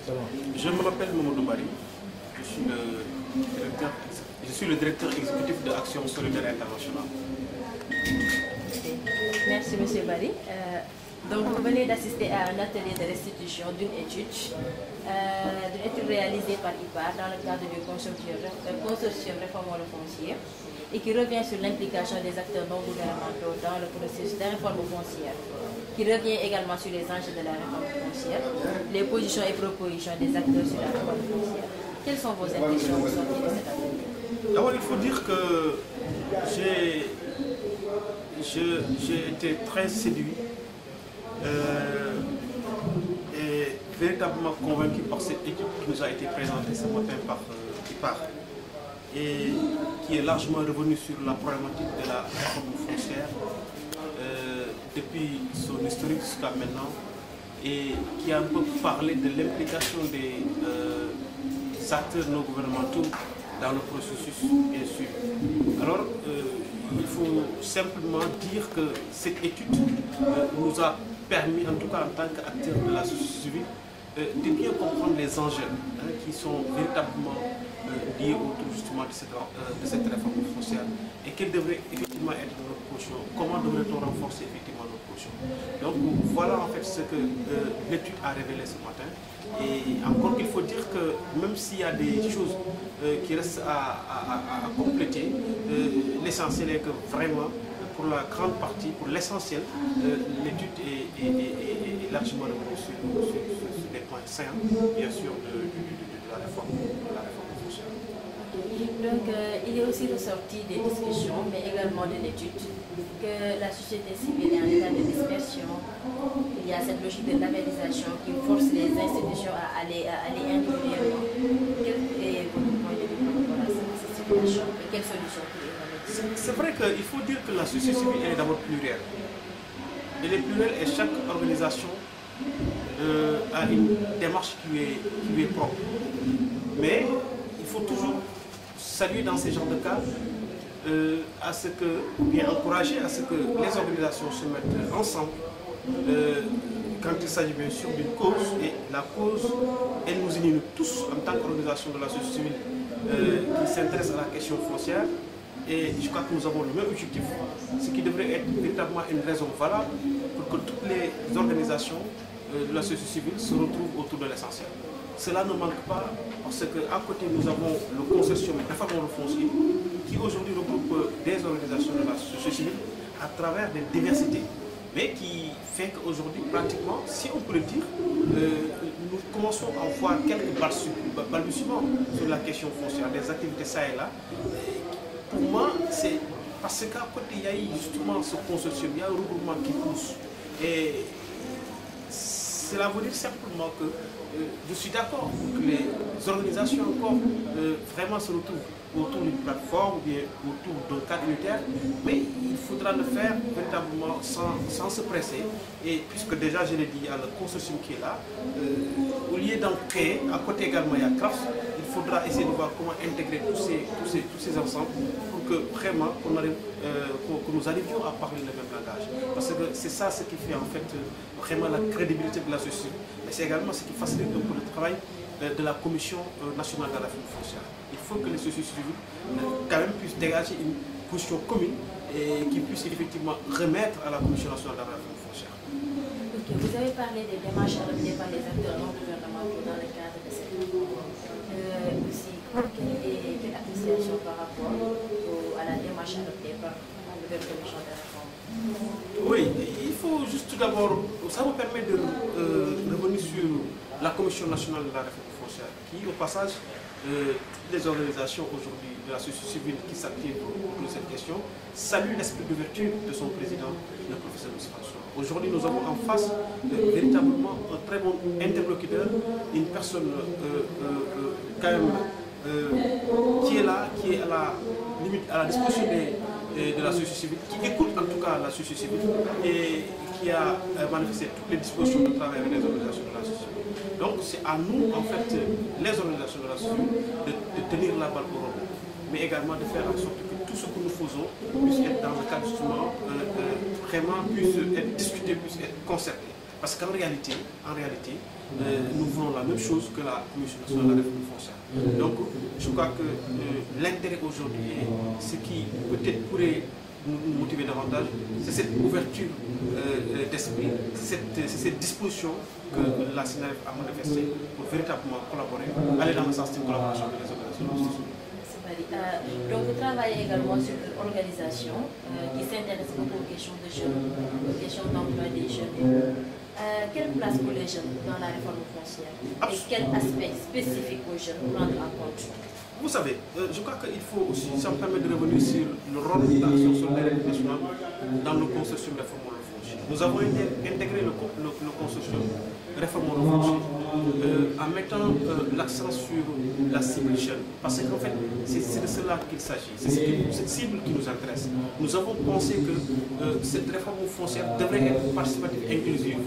Je me rappelle Mamadou Bari, je suis le directeur exécutif de Action Solidaire Internationale. Merci M. Bari. Donc vous venez d'assister à un atelier de restitution d'une étude réalisée par IPAR dans le cadre du consortium Réformons le foncier et qui revient sur l'implication des acteurs non gouvernementaux dans le processus de réforme foncière, qui revient également sur les enjeux de la réforme foncière, les positions et propositions des acteurs sur la réforme foncière. Quelles sont vos impressions au sortir de cet atelier? D'abord, il faut dire que j'ai été très séduit et véritablement convaincu par cette étude qui nous a été présentée ce matin par IPAR et qui est largement revenue sur la problématique de la réforme foncière depuis son historique jusqu'à maintenant et qui a un peu parlé de l'implication des acteurs non gouvernementaux dans le processus, bien sûr. Alors, il faut simplement dire que cette étude nous a permis, en tout cas en tant qu'acteurs de la société civile, de bien comprendre les enjeux qui sont véritablement liés autour justement de cette réforme foncière et quelle devrait effectivement être notre position, comment devrait-on renforcer effectivement notre position. Donc voilà en fait ce que l'étude a révélé ce matin. Et encore qu'il faut dire que même s'il y a des choses qui restent à compléter, l'essentiel est que vraiment, pour la grande partie, pour l'essentiel, l'étude est largement revenue sur des points sains, bien sûr, de la réforme foncière. Donc, il est aussi ressorti des discussions, mais également de l'étude, que la société civile est en état de dispersion. Il y a cette logique de labellisation qui force les institutions à aller individuellement. Quel est votre point de vue par rapport à cette situation et quelles solutions pour y remédier? C'est vrai qu'il faut dire que la société civile est d'abord plurielle. Elle est plurielle et chaque organisation a une démarche qui lui est propre. Mais il faut toujours saluer dans ces genres de cas bien encourager à ce que les organisations se mettent ensemble quand il s'agit bien sûr d'une cause. Et la cause, elle nous unit tous en tant qu'organisation de la société civile qui s'intéresse à la question foncière. Et je crois que nous avons le même objectif, ce qui devrait être véritablement une raison valable pour que toutes les organisations de la société civile se retrouvent autour de l'essentiel. Cela ne manque pas parce qu'à côté nous avons le consortium Réformons le foncier qui aujourd'hui regroupe des organisations de la société civile à travers des diversités, mais qui fait qu'aujourd'hui pratiquement, si on peut le dire, nous commençons à voir quelques balbutiements sur la question foncière, des activités ça et là. Pour moi, c'est parce qu'à côté il y a eu justement ce consortium, il y a un regroupement qui pousse. Et cela veut dire simplement que je suis d'accord pour que les organisations encore vraiment se retrouvent autour d'une plateforme ou bien autour d'un cadre unitaire, mais il faudra le faire véritablement sans se presser. Et puisque déjà, je l'ai dit, il y a le consortium qui est là, au lieu d'en créer, à côté également il y a CRAFS, il faudra essayer de voir comment intégrer tous ces ensembles pour que vraiment que nous arrivions à parler le même langage. Parce que c'est ça ce qui fait en fait vraiment la crédibilité de la société, mais c'est également ce qui facilite un peu le travail de la Commission nationale de la réforme foncière. Il faut que les sociétés civiles quand même puissent dégager une position commune et qu'ils puissent effectivement remettre à la Commission nationale de la réforme foncière. Okay. Vous avez parlé des démarches adoptées par les acteurs non gouvernementaux dans le cadre de cette réforme. Aussi, quelle appréciation par rapport à la démarche adoptée par la nouvelle Commission de réforme? Oui, il faut juste tout d'abord, ça me permet de revenir sur la Commission nationale de la réforme foncière, qui au passage, toutes les organisations aujourd'hui de la société civile qui s'activent autour de cette question, saluent l'esprit d'ouverture de son président, le professeur Moussa François. Aujourd'hui, nous avons en face véritablement un très bon interlocuteur, une personne quand même qui est là, qui est à la limite, à la disposition de la société civile, qui écoute en tout cas la société civile et qui a manifesté toutes les dispositions de travail avec les organisations de la société civile. Donc c'est à nous, en fait, les organisations de la société civile, de tenir la balle au rebond, mais également de faire en sorte que tout ce que nous faisons puisse être dans le cadre justement, vraiment puisse être discuté, puisse être concerté. Parce qu'en réalité, nous voulons la même chose que la Commission nationale de la réforme foncière. Donc, je crois que l'intérêt aujourd'hui, ce qui peut-être pourrait nous motiver davantage, c'est cette ouverture d'esprit, c'est cette disposition que la SYNAREF a manifestée pour véritablement collaborer, aller dans le sens d'une collaboration avec les organisations. Donc vous travaillez également sur l'organisation qui s'intéresse beaucoup aux questions de jeunes, aux questions d'emploi des jeunes. Quelle place pour les jeunes dans la réforme foncière et quel aspect spécifique aux jeunes prendre en compte? Vous savez, je crois qu'il faut aussi, ça me permet de revenir sur le rôle de l'action sur le terrain national dans le consortium réforme foncier. Nous avons intégré le consortium réforme foncier en mettant l'accent sur la cible jeune. Parce qu'en fait, c'est de cela qu'il s'agit, c'est cette cible qui nous intéresse. Nous avons pensé que cette réforme foncière devrait être participative et inclusive.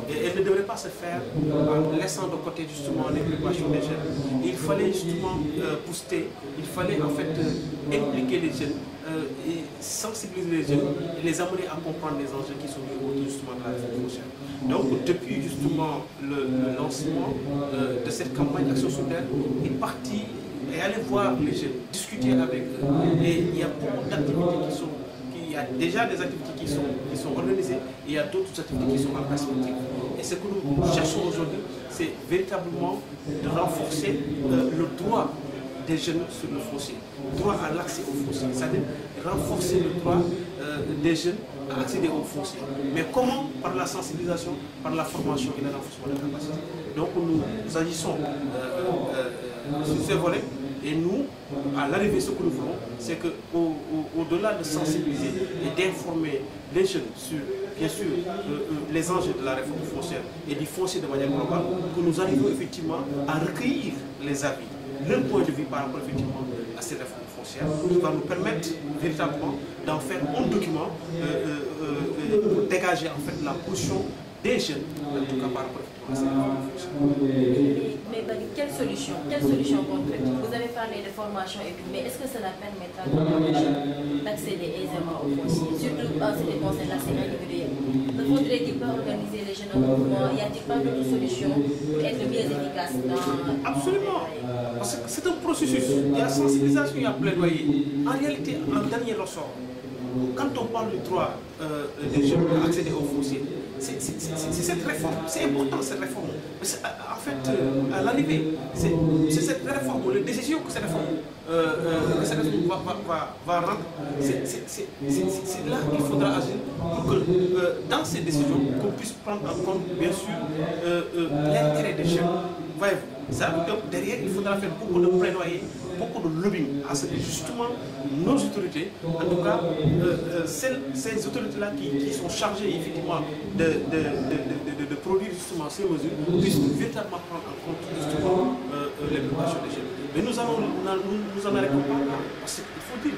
Et elle ne devrait pas se faire en laissant de côté justement les préoccupations des jeunes. Il fallait justement booster, il fallait en fait impliquer les jeunes, et sensibiliser les jeunes et les amener à comprendre les enjeux qui sont liés autour justement de la réforme foncière. Donc depuis justement le lancement de cette campagne Action Solidaire, il est parti et aller voir les jeunes, discuter avec eux. Et il y a beaucoup d'activités qui sont... Il y a déjà des activités qui sont organisées et il y a d'autres activités qui sont en perspective. Et ce que nous cherchons aujourd'hui, c'est véritablement de renforcer le droit des jeunes sur le foncier, droit à l'accès au foncier, c'est-à-dire renforcer le droit des jeunes à accéder au foncier. Mais comment? Par la sensibilisation, par la formation et le renforcement des capacités. Donc nous agissons sur ces volets. Et nous, à l'arrivée, ce que nous voulons, c'est qu'au-delà de sensibiliser et d'informer les jeunes sur, bien sûr, les enjeux de la réforme foncière et du foncier de manière globale, que nous arrivons effectivement à recueillir les avis, leur point de vue par rapport effectivement à ces réformes foncières, qui va nous permettre véritablement d'en faire un document pour dégager en fait la position des jeunes, en tout cas par rapport à ces réformes foncières. Mais quelle solution concrète? Vous avez parlé de formation et tout, mais est-ce que cela permettra aux jeunes d'accéder aisément au foncier, surtout en ce qui concerne l'accès individuel? Ne faudrait-il pas organiser les jeunes en mouvement? Y a-t-il pas d'autres solutions pour être mieux efficace dans... Absolument, parce que c'est un processus. Il y a sensibilisation, il y a plaidoyer. En réalité, en dernier ressort, quand on parle du droit des jeunes à accéder au foncier, c'est cette réforme, c'est important cette réforme. En fait, à l'arrivée, c'est cette réforme, les décisions que cette réforme va rendre, c'est là qu'il faudra agir pour que dans ces décisions, qu'on puisse prendre en compte, bien sûr, l'intérêt des jeunes. Voyez-vous, ça veut dire que derrière, il faudra faire beaucoup de plaidoyer, beaucoup de lobbying, à ce que justement nos autorités, en tout cas ces autorités-là qui sont chargées effectivement de produire justement ces mesures, puissent véritablement prendre en compte justement les préoccupations des jeunes. Mais nous en arrêtons pas, parce qu'il faut dire,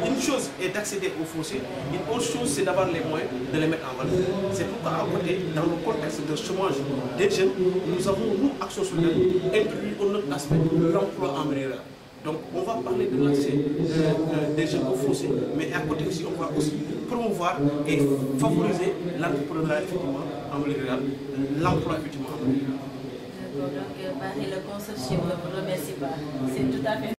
une chose est d'accéder au foncier, une autre chose c'est d'avoir les moyens de les mettre en valeur. C'est pourquoi à côté, dans le contexte de chômage des jeunes, nous avons, nous, Action Solidaire, inclus un autre aspect, l'emploi en milieu rural. Donc on va parler de l'accès des jeunes au foncier, mais à côté aussi on va aussi promouvoir et favoriser l'entrepreneuriat effectivement en milieu rural, l'emploi effectivement en milieu rural. Donc, Marie, le consortium ne vous remercie pas. C'est tout à fait